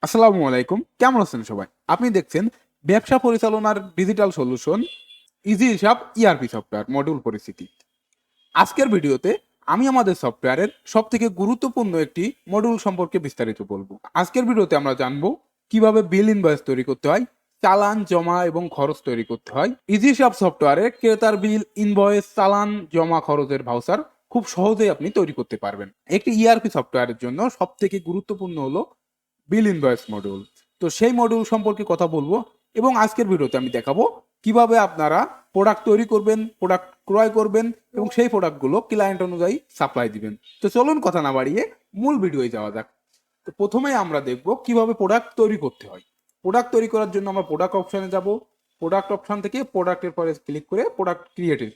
আসসালামু আলাইকুম, কেমন আছেন সবাই? আপনি দেখছেন ব্যবসা পরিচালনার ডিজিটাল সলিউশন ইজি হিসাব ইআরপি সফটওয়্যার মডিউল পরিস্থিতি। আজকের ভিডিওতে আমি আমাদের সফটওয়্যারের সব থেকে গুরুত্বপূর্ণ একটি মডিউল সম্পর্কে বিস্তারিত বলবো। আজকের ভিডিওতে আমরা জানবো কিভাবে বিল ইনভয়েস তৈরি করতে হয়, চালান জমা এবং খরচ তৈরি করতে হয়। ইজি হিসাব সফটওয়্যারে ক্রেতার বিল, ইনভয়েস, চালান, জমা, খরচের ভাউচার খুব সহজেই আপনি তৈরি করতে পারবেন। একটি ইআরপি সফটওয়্যারের জন্য সব থেকে গুরুত্বপূর্ণ হলো বিল ইনভয়েস মডিউল। তো সেই মডিউল সম্পর্কে কথা বলবো এবং আজকের ভিডিওতে আমি দেখাবো কিভাবে আপনারা প্রোডাক্ট তৈরি করবেন, প্রোডাক্ট ক্রয় করবেন এবং সেই প্রোডাক্টগুলো ক্লায়েন্ট অনুযায়ী সাপ্লাই দিবেন। তো চলুন কথা না বাড়িয়ে মূল ভিডিওয়ে যাওয়া যাক। তো প্রথমেই আমরা দেখব কিভাবে প্রোডাক্ট তৈরি করতে হয়। প্রোডাক্ট তৈরি করার জন্য আমরা প্রোডাক্ট অপশনে যাব। প্রোডাক্ট অপশন থেকে প্রোডাক্টের পরে ক্লিক করে প্রোডাক্ট ক্রিয়েটে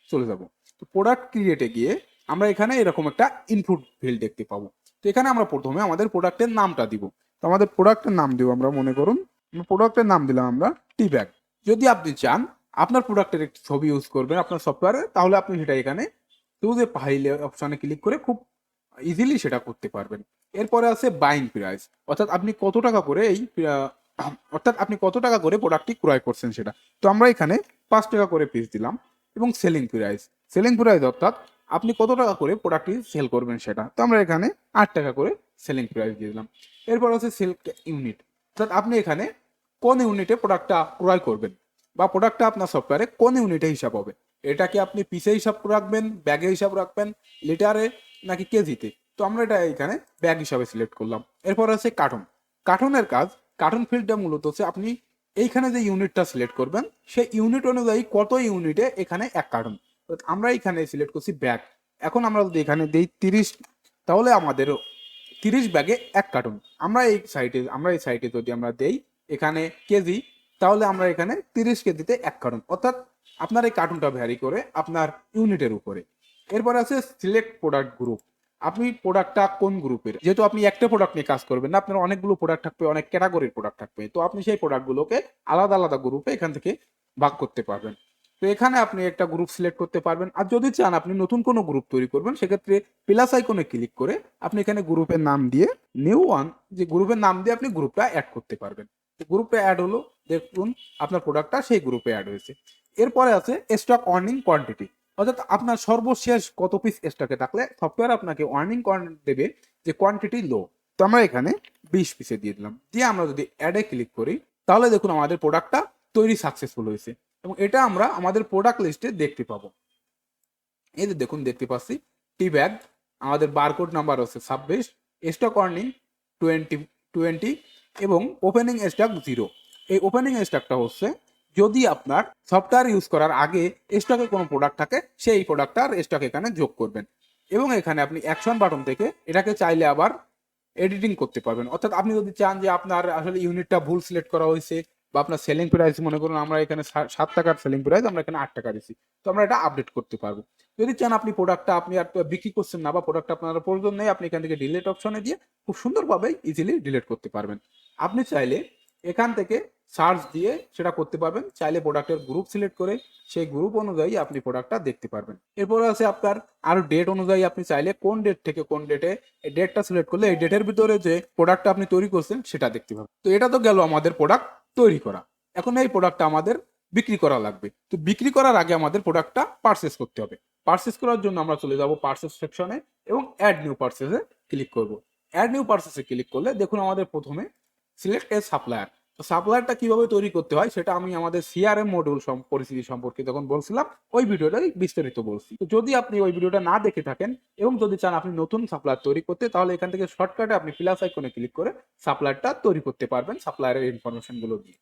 চলে যাব। তো প্রোডাক্ট ক্রিয়েটে গিয়ে আমরা এখানে এরকম একটা ইনপুট ফিল্ড দেখতে পাবো। তো এখানে আমরা প্রথমে আমাদের প্রোডাক্টের নামটা দিব। তো আমাদের প্রোডাক্টের নাম দিব, আমরা মনে করুন প্রোডাক্টের নাম দিলাম আমরা টি ব্যাগ। যদি আপনি চান আপনার প্রোডাক্টের একটি ছবি ইউজ করবেন আপনার সফটওয়্যারে, তাহলে আপনি সেটা এখানে শুধু ফাইলে অপশনে ক্লিক করে খুব ইজিলি সেটা করতে পারবেন। এরপরে আছে বাইং প্রাইস, অর্থাৎ আপনি কত টাকা করে অর্থাৎ আপনি কত টাকা করে প্রোডাক্টটি ক্রয় করছেন সেটা। তো আমরা এখানে 5 টাকা করে পিস দিলাম। এবং সেলিং প্রাইস, সেলিং প্রাইস অর্থাৎ আপনি কত টাকা করে প্রোডাক্টটি সেল করবেন সেটা। তো আমরা এখানে 8 টাকা করে সেলিং প্রাইস দিয়ে দিলাম। এরপর হচ্ছে সেল ইউনিট, অর্থাৎ আপনি এখানে কোন ইউনিটে প্রোডাক্টটা ক্রয় করবেন বা প্রোডাক্টটা আপনার সফটওয়্যারে কোন ইউনিটে হিসাব হবে। এটা কি আপনি পিসে হিসাব রাখবেন, ব্যাগে হিসাব রাখবেন, লিটারে, নাকি কেজিতে। তো আমরা এটা এখানে ব্যাগ হিসাবে সিলেক্ট করলাম। এরপর আছে কার্টুন। কার্টুনের কাজ, কার্টুন ফিল্ডটা মূলত হচ্ছে আপনি এইখানে যে ইউনিটটা সিলেক্ট করবেন সেই ইউনিট অনুযায়ী কত ইউনিটে এখানে এক কার্টুন। আমরা এখানে সিলেক্ট করছি ব্যাগ। এখন আমরা যদি এখানে দিই 30, তাহলে আমাদের 30 ব্যাগে এক কার্টুন। আমরা এই সাইটে যদি আমরা দেই এখানে কেজি, তাহলে আমরা এখানে 30 কেজিতে এক কার্টুন, অর্থাৎ আপনার এই কার্টুনটা ভ্যারি করে আপনার ইউনিটের উপরে। এরপর আছে সিলেক্ট প্রোডাক্ট গ্রুপ। আপনি প্রোডাক্টটা কোন গ্রুপের, যেহেতু আপনি একটা প্রোডাক্ট নিয়ে কাজ করবেন না, আপনার অনেকগুলো প্রোডাক্ট থাকবে, অনেক ক্যাটাগরির প্রোডাক্ট থাকবে, তো আপনি সেই প্রোডাক্টগুলোকে আলাদা আলাদা গ্রুপে এখান থেকে ভাগ করতে পারবেন। তো এখানে আপনি একটা গ্রুপ সিলেক্ট করতে পারবেন। আর যদি চান আপনি নতুন কোনো গ্রুপ তৈরি করবেন, সেক্ষেত্রে প্লাস আইকনে ক্লিক করে আপনি এখানে গ্রুপের নাম দিয়ে নিউ ওয়ান, যে গ্রুপের নাম দিয়ে আপনি গ্রুপটা অ্যাড করতে পারবেন। গ্রুপে অ্যাড হলো, দেখুন আপনার প্রোডাক্টটা সেই গ্রুপে অ্যাড হয়েছে। এরপরে আছে স্টক অর্নিং কোয়ান্টিটি, অর্থাৎ আপনার সর্বশেষ কত পিস স্টকে থাকলে সফটওয়্যার আপনাকে ওয়ার্নিং দেবে যে কোয়ান্টিটি লো। তো আমরা এখানে 20 পিসে দিয়ে দিলাম। দিয়ে আমরা যদি অ্যাডে ক্লিক করি, তাহলে দেখুন আমাদের প্রোডাক্টটা তৈরি সাকসেসফুল হয়েছে এবং এটা আমরা আমাদের প্রোডাক্ট লিস্টে দেখতে পাবো। এই যে দেখুন দেখতে পাচ্ছি টি ব্যাগ, আমাদের বারকোড নাম্বার হচ্ছে 26, স্টক অর্নিং 20 এবং ওপেনিং স্টক 0। এই ওপেনিং স্টকটা হচ্ছে যদি আপনার সফটওয়্যার ইউজ করার আগে স্টকে কোনো প্রোডাক্ট থাকে সেই প্রোডাক্টটার স্টক এখানে যোগ করবেন। এবং এখানে আপনি অ্যাকশন বাটন থেকে এটাকে চাইলে আবার এডিটিং করতে পারবেন, অর্থাৎ আপনি যদি চান যে আপনার আসলে ইউনিটটা ভুল সিলেক্ট করা হয়েছে বা আপনার সেলিং প্রাইস, মনে করুন আমরা এখানে 7 টাকার সেলিং প্রাইস, আমরা এখানে 8 টাকা দিচ্ছি, তো আমরা এটা আপডেট করতে পারবো। যদি চান আপনি প্রোডাক্টটা আপনি আর বিক্রি করছেন না বা প্রোডাক্টটা আপনার প্রয়োজন নেই, আপনি এখান থেকে ডিলিট অপশনে দিয়ে খুব সুন্দরভাবে ইজিলি ডিলিট করতে পারবেন। আপনি চাইলে এখান থেকে সার্চ দিয়ে সেটা করতে পারবেন, চাইলে প্রোডাক্টের গ্রুপ সিলেক্ট করে সেই গ্রুপ অনুযায়ী আপনি প্রোডাক্টটা দেখতে পারবেন। এরপরে আছে আপনার আরো ডেট অনুযায়ী, আপনি চাইলে কোন ডেট থেকে কোন ডেটে এই ডেটটা সিলেক্ট করলে এই ডেটের ভিতরে যে প্রোডাক্টটা আপনি তৈরি করছেন সেটা দেখতে পাবেন। তো এটা তো গেল আমাদের প্রোডাক্ট তৈরি করা। এখন এই প্রোডাক্টটা আমাদের বিক্রি করা লাগবে। তো বিক্রি করার আগে আমাদের প্রোডাক্টটা পারচেস করতে হবে। পারচেস করার জন্য আমরা চলে যাব পারচেস সেকশনে এবং অ্যাড নিউ পারচেসে ক্লিক করব। অ্যাড নিউ পারচেসে ক্লিক করলে দেখুন আমাদের প্রথমে সিলেক্ট এ সাপ্লায়ার। তো সাপ্লায়ারটা কিভাবে তৈরি করতে হয় সেটা আমি আমাদের সিআরএম মডিউল পরিস্থিতি সম্পর্কে যখন বলছিলাম ওই ভিডিওটাই বিস্তারিত বলছি। তো যদি আপনি ওই ভিডিওটা না দেখে থাকেন এবং যদি চান আপনি নতুন সাপ্লায়ার তৈরি করতে, তাহলে এখান থেকে শর্টকাটে আপনি প্লাস আইকনে ক্লিক করে সাপ্লায়ারটা তৈরি করতে পারবেন সাপ্লায়ারের ইনফরমেশন গুলো দিয়ে।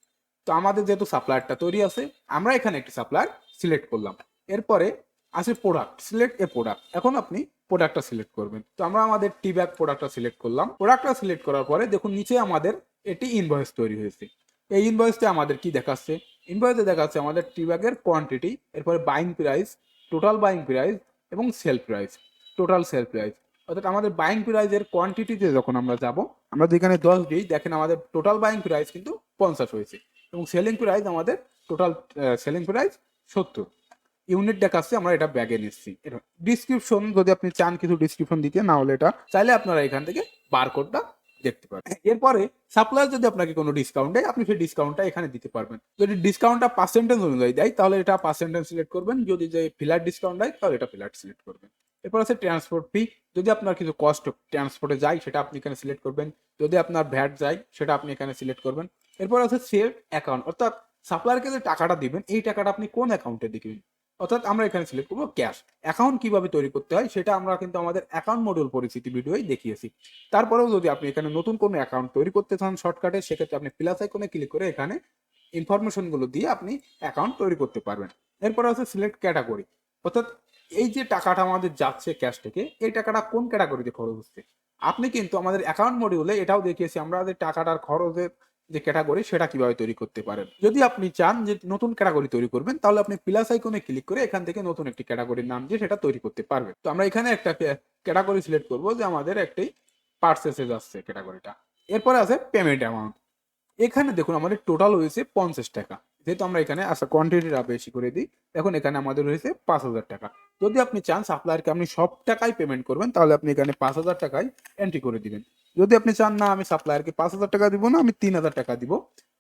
তো আমাদের যেহেতু সাপ্লায়ারটা তৈরি আছে, আমরা এখানে একটি সাপ্লায়ার সিলেক্ট করলাম। এরপরে আছে প্রোডাক্ট, সিলেক্ট এ প্রোডাক্ট। এখন আপনি প্রোডাক্টটা সিলেক্ট করবেন। তো আমরা আমাদের টি ব্যাগ প্রোডাক্টটা সিলেক্ট করলাম। প্রোডাক্টটা সিলেক্ট করার পরে দেখুন নিচে আমাদের এটি ইনভয়েস তৈরি হয়েছে। এই ইনভয়েসটা আমাদের কি দেখাচ্ছে, ইনভয়েসে দেখাচ্ছে আমাদের টি ব্যাগের কোয়ান্টিটি, এরপরে buying price, total buying price এবং sell price, total sell price. অর্থাৎ আমাদের বাইং প্রাইসের কোয়ান্টিটিতে যখন আমরা যাব, আমরা যেখানে 10 দিই দেখেন আমাদের টোটাল বাইং প্রাইস কিন্তু 50 হয়েছে এবং সেলিং প্রাইস আমাদের টোটাল সেলিং প্রাইস 70। ইউনিট দেখাচ্ছে, আমরা এটা ব্যাগে নিচ্ছি। ডিসক্রিপশন যদি আপনি চান কিছু ডিসক্রিপশন দিতে, না হলে এটা চাইলে আপনারা এখান থেকে বারকোডটা দেখতে পারবেন। এরপরে সাপ্লায়ার যদি আপনাকে কোনো ডিসকাউন্ট দেয়, আপনি সেই ডিসকাউন্টটা এখানে দিতে পারবেন। যদি ডিসকাউন্টটা পার্সেন্টেজ অনুযায়ী দেয় তাহলে এটা পার্সেন্টেজ সিলেক্ট করবেন, যদি যে ফ্ল্যাট ডিসকাউন্ট দেয় তাহলে এটা ফ্ল্যাট সিলেক্ট করবেন। এরপর আছে ট্রান্সপোর্ট ফি, যদি আপনার কিছু কস্ট ট্রান্সপোর্টে যায় সেটা আপনি এখানে সিলেক্ট করবেন, যদি আপনার ভ্যাট যায় সেটা আপনি এখানে সিলেক্ট করবেন। এরপর আছে সেভ অ্যাকাউন্ট, অর্থাৎ সাপ্লায়ারকে যে টাকাটা দিবেন এই টাকাটা আপনি কোন অ্যাকাউন্টে দিবেন, অর্থাৎ আমরা এখানে সিলেক্ট করবো ক্যাশ। অ্যাকাউন্ট কিভাবে তৈরি করতে হয় সেটা আমরা কিন্তু আমাদের অ্যাকাউন্ট মডিউল পরিচিতি ভিডিওই দেখিয়েছি। তারপরেও যদি আপনি এখানে নতুন কোনো অ্যাকাউন্ট তৈরি করতে চান শর্টকাটে, সেক্ষেত্রে আপনি প্লাস আইকনে ক্লিক করে এখানে ইনফরমেশনগুলো দিয়ে আপনি অ্যাকাউন্ট তৈরি করতে পারবেন। এরপর আছে সিলেক্ট ক্যাটাগরি, অর্থাৎ এই যে টাকাটা আমাদের যাচ্ছে ক্যাশ থেকে, এই টাকাটা কোন ক্যাটাগরিতে খরচ হচ্ছে। আপনি কিন্তু আমাদের অ্যাকাউন্ট মডিউলে এটাও দেখিয়েছি আমরা যে টাকাটার খরচের যে ক্যাটাগরি সেটা কিভাবে তৈরি করতে পারেন। যদি আপনি চান যে নতুন ক্যাটাগরি তৈরি করবেন তাহলে আপনি প্লাস আইকনে ক্লিক করে এখান থেকে নতুন একটি ক্যাটাগরির নাম দিয়ে সেটা তৈরি করতে পারবেন। তো আমরা এখানে একটা ক্যাটাগরি সিলেক্ট করবো যে আমাদের একটি পার্সেসে যাচ্ছে ক্যাটাগরিটা। এরপরে আছে পেমেন্ট অ্যামাউন্ট, এখানে দেখুন আমাদের টোটাল হয়েছে 50 টাকা, যেহেতু আমরা এখানে আচ্ছা কোয়ান্টিটিটা বেশি করে দিই, এখন এখানে আমাদের হয়েছে 5,000 টাকা। যদি আপনি চান সাপ্লায়ারকে আপনি সব টাকাই পেমেন্ট করবেন তাহলে আপনি এখানে 5,000 টাকায় এন্ট্রি করে দিবেন। যদি আপনি চান না আমি সাপ্লায়ারকে 5,000 টাকা দিব না, আমি 3,000 টাকা দিব,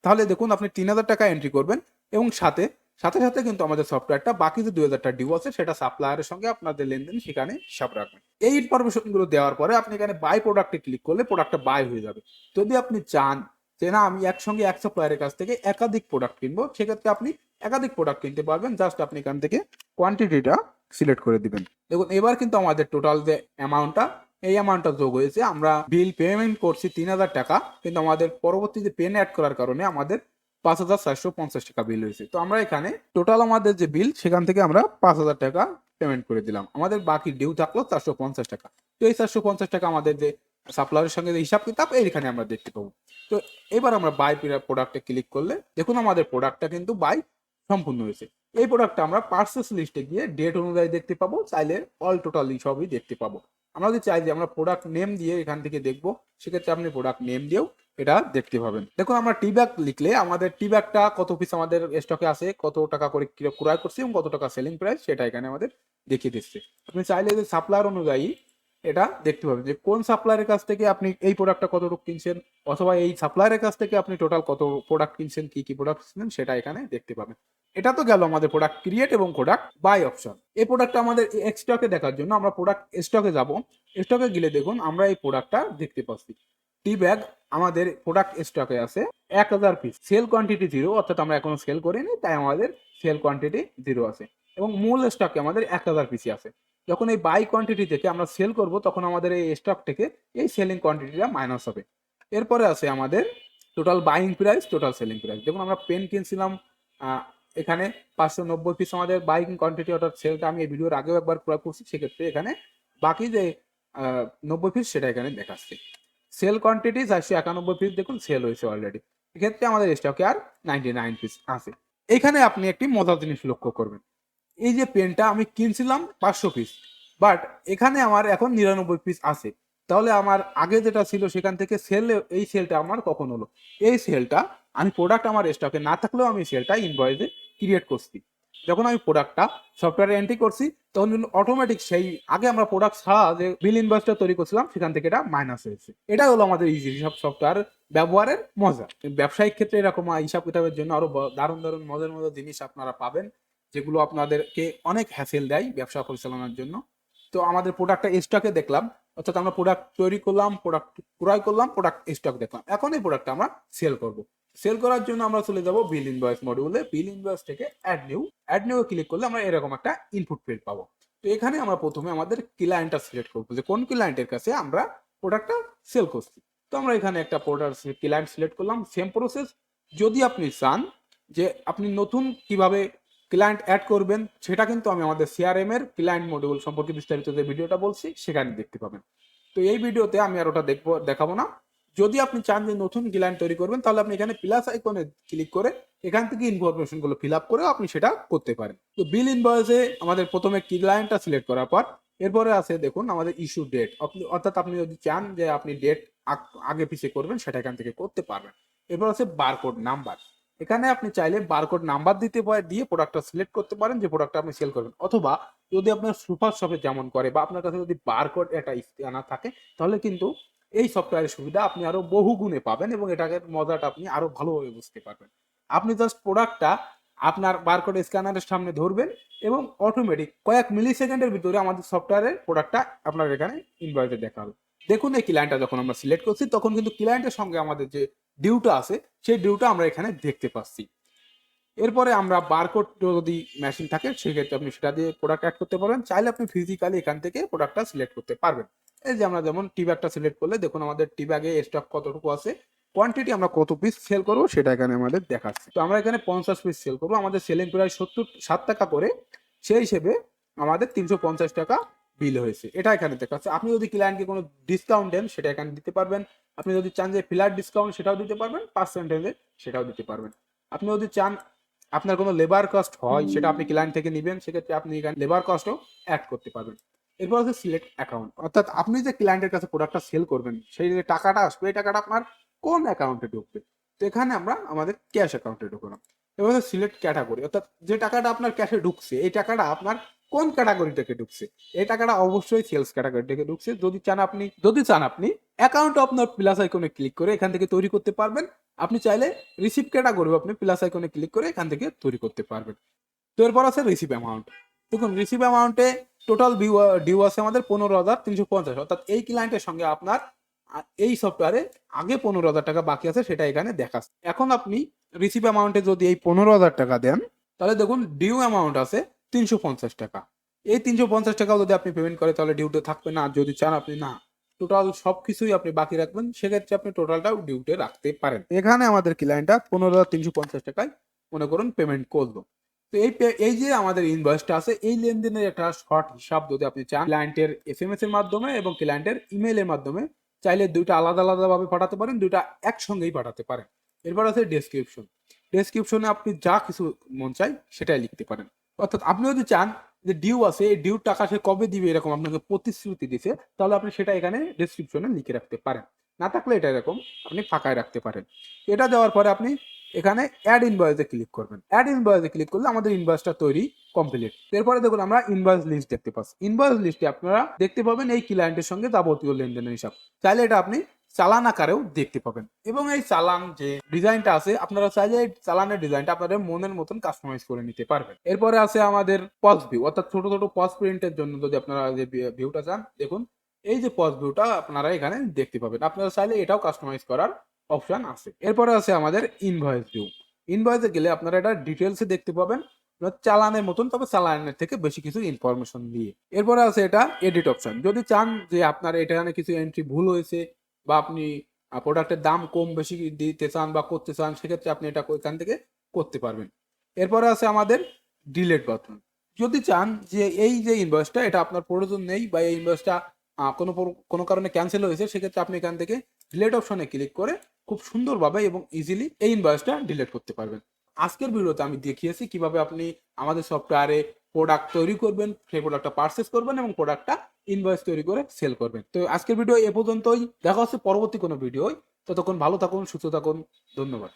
তাহলে দেখুন আপনি 3,000 টাকা এন্ট্রি করবেন এবং সাথে সাথে সাথে কিন্তু আমাদের সফটওয়্যারটা বাকি যে 2,000 টাকা ডিউ আছে সেটা সাপ্লায়ারের সঙ্গে আপনাদের লেনদেন সেখানে হিসাব রাখবেন। এই ইনফরমেশনগুলো দেওয়ার পরে আপনি এখানে বাই প্রোডাক্টে ক্লিক করলে প্রোডাক্টটা বাই হয়ে যাবে। যদি আপনি চান যে না আমি একসঙ্গে এক সাপ্লায়ারের কাছ থেকে একাধিক প্রোডাক্ট কিনবো, সেক্ষেত্রে আপনি একাধিক প্রোডাক্ট কিনতে পারবেন, জাস্ট আপনি এখান থেকে কোয়ান্টিটিটা সিলেক্ট করে দিবেন। দেখুন এবার কিন্তু আমাদের টোটাল যে অ্যামাউন্টটা এই অ্যামাউন্টটা যোগ হয়েছে, আমরা বিল পেমেন্ট করছি 3,000 টাকা, কিন্তু আমাদের পরবর্তীতে পেন অ্যাড করার কারণে আমাদের 5,450 টাকা বিল হয়েছে। তো আমরা এখানে টোটাল আমাদের যে বিল সেখান থেকে আমরা 5,000 টাকা পেমেন্ট করে দিলাম, আমাদের বাকি ডিউ থাকলো 450 টাকা। তো এই 450 টাকা আমাদের যে সাপ্লায়ারের সঙ্গে যে হিসাব কিতাব এইখানে আমরা দেখতে পাবো। তো এবার আমরা বাই প্রোডাক্টে ক্লিক করলে দেখুন আমাদের প্রোডাক্টটা কিন্তু বাই সম্পূর্ণ হয়েছে। এই প্রোডাক্টটা আমরা পার্সেস লিস্টে গিয়ে ডেট অনুযায়ী দেখতে পাবো, চাইলে অল টোটালি সবই দেখতে পাবো। আমরা যদি চাই যে আমরা প্রোডাক্ট নেম দিয়ে এখান থেকে দেখবো, সেক্ষেত্রে আপনি প্রোডাক্ট নেম দিয়েও এটা দেখতে পাবেন। দেখুন আমরা টি ব্যাগ লিখলে আমাদের টি ব্যাগটা কত পিস আমাদের স্টকে আছে, কত টাকা করে ক্রয় করছি এবং কত টাকা সেলিং প্রাইস সেটা এখানে আমাদের দেখিয়ে দিচ্ছে। আপনি চাইলে যে সাপ্লায়ার অনুযায়ী এটা দেখতে পাবেন যে কোন সাপ্লায়ারের কাছ থেকে আপনি এই প্রোডাক্টটা কতটুকু কিনছেন, অথবা এই সাপ্লায়ারের কাছ থেকে আপনি টোটাল কত প্রোডাক্ট কিনছেন, কি কি প্রোডাক্ট কিনছেন সেটা এখানে দেখতে পাবেন। এটা তো গেল আমাদের প্রোডাক্ট ক্রিয়েট এবং প্রোডাক্ট বাই অপশন। এই প্রোডাক্টটা আমাদের স্টকে দেখার জন্য আমরা প্রোডাক্ট স্টকে যাব, স্টকে গেলে দেখুন আমরা এই প্রোডাক্টটা দেখতে পাচ্ছি। টি ব্যাগ আমাদের প্রোডাক্ট স্টকে আছে 1,000 পিস, সেল কোয়ান্টিটি 0, অর্থাৎ আমরা এখনো সেল করিনি তাই আমাদের সেল কোয়ান্টিটি 0 আছে, এবং মূল স্টকে আমাদের 1,000 পিসই আছে। যখন এই বাই কোয়ান্টিটি থেকে আমরা সেল করব তখন আমাদের এই স্টক থেকে এই সেলিং কোয়ান্টিটিটা মাইনাস হবে। এরপরে আছে আমাদের total buying price, total selling price. দেখুন আমরা পেন কিনছিলাম এখানে 590 পিস আমাদের বাইং কোয়ান্টিটি, অর্থাৎ সেলটা আমি এই ভিডিওর আগেও একবার ক্রয় করছি, সেক্ষেত্রে এখানে বাকি যে 90 পিস সেটা এখানে দেখাচ্ছে। সেল কোয়ান্টিটি 491 পিস দেখুন সেল হয়েছে অলরেডি, এক্ষেত্রে আমাদের স্টকে আর 99 পিস আছে। এখানে আপনি একটি মজার জিনিস লক্ষ্য করবেন, এই যে পেনটা আমি কিনছিলাম 500 পিস, বাট এখানে আমার এখন 99 পিস আছে, তাহলে আমার আগে যেটা ছিল সেখান থেকে সেল, এই সেলটা আমার কখন হলো? এই সেলটা আমি প্রোডাক্ট আমার স্টকে না থাকলেও আমি সেলটা ইনভয়েসে ক্রিয়েট করছি। যখন আমি প্রোডাক্টটা সফটওয়্যারে এন্ট্রি করছি তখন অটোমেটিক সেই আগে আমরা প্রোডাক্ট ছাড়া যে বিল ইনভয়েসটা তৈরি করছিলাম সেখান থেকে এটা মাইনাস হয়েছে। এটা হলো আমাদের ইজি হিসাব সফটওয়্যার ব্যবহারের মজা। ব্যবসায়িক ক্ষেত্রে এরকম হিসাব কিতাবের জন্য আরো দারুণ দারুণ মজার মজার জিনিস আপনারা পাবেন, যেগুলো আপনাদেরকে অনেক হ্যাসেল দেয় ব্যবসা পরিচালনার জন্য। তো আমাদের প্রোডাক্টটা স্টকে দেখলাম, অর্থাৎ আমরা প্রোডাক্ট তৈরি করলাম, প্রোডাক্ট ক্রয় করলাম, প্রোডাক্ট স্টক দেখলাম, এখন এই প্রোডাক্টটা আমরা সেল করব। সেল করার জন্য আমরা চলে যাব বিল ইনভয়েস মডিউলে, বিল ইনভয়েস থেকে অ্যাড নিউ ক্লিক করলে আমরা এরকম একটা ইনপুট ফিল্ড পাবো। তো এখানে আমরা প্রথমে আমাদের ক্লায়েন্টটা সিলেক্ট করবো যে কোন ক্লায়েন্টের কাছে আমরা প্রোডাক্টটা সেল করছি। তো আমরা এখানে একটা প্রোডাক্ট ক্লায়েন্ট সিলেক্ট করলাম, সেম প্রসেস। যদি আপনি চান যে আপনি নতুন কিভাবে ক্লায়েন্ট অ্যাড করবেন সেটা কিন্তু আমি আমাদের সিআরএম এর ক্লায়েন্ট মডিউল সম্পর্কে বিস্তারিত যে ভিডিওটা বলছি সেখানে দেখতে পাবেন। তো এই ভিডিওতে আমি আর ওটা দেখাবো না। যদি আপনি চান যে নতুন ক্লায়েন্ট তৈরি করবেন তাহলে আপনি এখানে প্লাস আইকনে ক্লিক করে এখান থেকে ইনফরমেশন গুলো ফিল আপ করে আপনি সেটা করতে পারেন। তো বিল ইনভয়েসে আমাদের প্রথমে ক্লায়েন্টটা সিলেক্ট করার পর এরপরে আছে দেখুন আমাদের ইস্যু ডেট, অর্থাৎ আপনি যদি চান যে আপনি ডেট আগে পিছিয়ে করবেন সেটা এখান থেকে করতে পারবেন। এরপর আছে বারকোড নাম্বার, এখানে আপনি চাইলে বারকোড নাম্বার দিয়ে প্রোডাক্টটা সিলেক্ট করতে পারেন যে প্রোডাক্টটা আপনি সেল করবেন, অথবা যদি আপনার সুপার শপে যেমন করে বা আপনার কাছে যদি বারকোড একটা স্ক্যানার থাকে তাহলে কিন্তু এই সফটওয়্যারের সুবিধা আপনি আরো বহু গুণে পাবেন এবং এটাকে মজাটা আপনি আরো ভালোভাবে বুঝতে পারবেন। আপনি জাস্ট প্রোডাক্টটা আপনার বারকোড স্ক্যানারের সামনে ধরবেন এবং অটোমেটিক কয়েক মিলি সেকেন্ডের ভিতরে আমাদের সফটওয়্যারের প্রোডাক্টটা আপনার এখানে ইনভয়েসে দেখা হবে। দেখুন এই ক্লায়েন্টটা যখন আমরা সিলেক্ট করছি তখন কিন্তু ক্লায়েন্টের সঙ্গে আমাদের যে ডিউটা আছে সেই ডিউটা আমরা এখানে দেখতে পাচ্ছি। এরপরে আমরা বারকোড যদি মেশিন থাকে সেক্ষেত্রে আপনি সেটা দিয়ে প্রোডাক্ট অ্যাড করতে পারবেন, চাইলে আপনি ফিজিক্যালি এখান থেকে প্রোডাক্টটা সিলেক্ট করতে পারবেন। এই যে আমরা যেমন টি ব্যাগটা সিলেক্ট করলে দেখুন আমাদের টি ব্যাগে স্টক কতটুকু আছে, কোয়ান্টিটি আমরা কত পিস সেল করবো সেটা এখানে আমাদের দেখাচ্ছে। তো আমরা এখানে 50 পিস সেল করবো, আমাদের সেলিং প্রায় 7 টাকা করে, সেই হিসেবে আমাদের 350 টাকা বিল হয়েছে, এটা এখানে দেখাচ্ছে। আপনি যদি ক্লায়েন্টকে কোনো ডিসকাউন্ট দেন সেটা এখানে দিতে পারবেন, আপনি যদি চান যে ফ্ল্যাট ডিসকাউন্ট সেটাও দিতে পারবেন, পার্সেন্টেজে সেটাও দিতে পারবেন। আপনি যদি চান আপনার কোনো লেবার কস্ট হয় সেটা আপনি ক্লায়েন্ট থেকে নেবেন, সেক্ষেত্রে আপনি এখানে লেবার কস্টও অ্যাড করতে পারবেন। এরপর হচ্ছে সিলেক্ট অ্যাকাউন্ট, অর্থাৎ আপনি যে ক্লায়েন্টের কাছে প্রোডাক্টটা সেল করবেন সেই যে টাকাটা আসবে এই টাকাটা আপনার কোন অ্যাকাউন্টে ঢুকবে। তো এখানে আমরা আমাদের ক্যাশ অ্যাকাউন্টে ঢুকলাম। এবার হচ্ছে সিলেক্ট ক্যাটাগরি, অর্থাৎ যে টাকাটা আপনার ক্যাশে ঢুকছে এই টাকাটা আপনার কোন ক্যাটাগরি থেকে ঢুকছে। এই টাকাটা অবশ্যই সেলস ক্যাটাগরি থেকে ঢুকছে। যদি চান আপনি অ্যাকাউন্ট আপনার প্লাস আইকনে ক্লিক করে এখান থেকে তৈরি করতে পারবেন। আপনি চাইলে রিসিভ ক্যাটাগরি আপনি প্লাস আইকনে ক্লিক করে এখান থেকে তৈরি করতে পারবেন। তো এরপর আছে রিসিভ অ্যামাউন্ট। দেখুন রিসিভ অ্যামাউন্টে টোটাল ডিউ আছে আমাদের 15,350, অর্থাৎ এই ক্লায়েন্টের সঙ্গে আপনার এই সফটওয়্যারে আগে 15,000 টাকা বাকি আছে সেটা এখানে দেখাচ্ছে। এখন আপনি রিসিভ অ্যামাউন্টে যদি এই 15,000 টাকা দেন তাহলে দেখুন ডিউ অ্যামাউন্ট আছে 350 টাকা। এই 350 টাকাও যদি আপনি পেমেন্ট করেন তাহলে ডিউতে থাকবে না। যদি চান আপনি না টোটাল সবকিছুই আপনি বাকি রাখবেন সেক্ষেত্রে আপনি টোটালটাও ডিউতে রাখতে পারেন। এখানে আমাদের ক্লায়েন্টটা 15,350 টাকায় মনে করুন পেমেন্ট করলো। তো এই যে আমাদের ইনভয়েসটা আছে এই লেনদেনের একটা শর্ট হিসাব যদি আপনি চান ক্লায়েন্টের এসএমএস এর মাধ্যমে এবং ক্লায়েন্টের ইমেইলের মাধ্যমে, চাইলে দুইটা আলাদা আলাদা ভাবে পাঠাতে পারেন, দুইটা একসঙ্গেই পাঠাতে পারেন। এরপর আছে ডেসক্রিপশনে আপনি যা কিছু মন চাই সেটাই লিখতে পারেন। অর্থাৎ আপনি যদি চান যে ডিউ আছে এই ডিউ টাকা সে কবে দিবে এরকম আপনাকে প্রতিশ্রুতি দিছে তাহলে আপনি সেটা এখানে ডেসক্রিপশনে লিখে রাখতে পারেন, না থাকলে এটা এরকম আপনি ফাঁকায় রাখতে পারেন। এটা দেওয়ার পরে আপনি এখানে অ্যাড ইনভয়েসে ক্লিক করবেন। অ্যাড ইনভয়েসে ক্লিক করলে আমাদের ইনভয়েসটা তৈরি কমপ্লিট। এরপরে দেখুন আমরা ইনভয়েস লিস্ট দেখতে পাচ্ছি। ইনভয়েস লিস্টে আপনারা দেখতে পাবেন এই ক্লায়েন্টের সঙ্গে যাবতীয় লেনদেনের হিসাব, চাইলে এটা আপনি চালান আকারেও দেখতে পাবেন। এবং এই চালান যে ডিজাইনটা আছে আপনারা চাইলে এই চালানের ডিজাইনটা আপনাদের মনের মতন কাস্টমাইজ করে নিতে পারবেন। এরপরে আছে আমাদের পজ ভিউ, অর্থাৎ ছোট ছোট পজ প্রিন্টের জন্য যদি আপনারা যে ভিউটা চান, দেখুন এই যে পজ ভিউটা আপনারা এখানে দেখতে পাবেন। আপনারা চাইলে এটাও কাস্টমাইজ করার অপশন আছে। এরপরে আছে আমাদের ইনভয়েস ভিউ। ইনভয়েসে গেলে আপনারা এটা ডিটেলসে দেখতে পাবেন চালানের মতন, তবে চালানের থেকে বেশি কিছু ইনফরমেশন দিয়ে। এরপরে আছে এটা এডিট অপশন, যদি চান যে আপনার এখানে কিছু এন্ট্রি ভুল হয়েছে বা আপনি প্রোডাক্টের দাম কম বেশি দিতে চান বা করতে চান সেক্ষেত্রে আপনি এটা এখান থেকে করতে পারবেন। এরপরে আছে আমাদের ডিলেট বাটন, যদি চান যে এই যে ইনভয়েসটা এটা আপনার প্রয়োজন নেই বা এই ইনভয়েসটা কোনো কারণে ক্যান্সেল হয়েছে সেক্ষেত্রে আপনি এখান থেকে ডিলেট অপশনে ক্লিক করে খুব সুন্দরভাবে এবং ইজিলি এই ইনভয়েসটা ডিলিট করতে পারবেন। আজকের ভিডিওতে আমি দেখিয়েছি কিভাবে আপনি আমাদের সফটওয়্যারে প্রোডাক্ট তৈরি করবেন, সেই প্রোডাক্টটা পারচেস করবেন এবং প্রোডাক্টটা ইনভয়েস তৈরি করে সেল করবেন। তো আজকের ভিডিও এ পর্যন্তই, দেখা হচ্ছে পরবর্তী কোনো ভিডিও। ততক্ষণ ভালো থাকুন, সুস্থ থাকুন, ধন্যবাদ।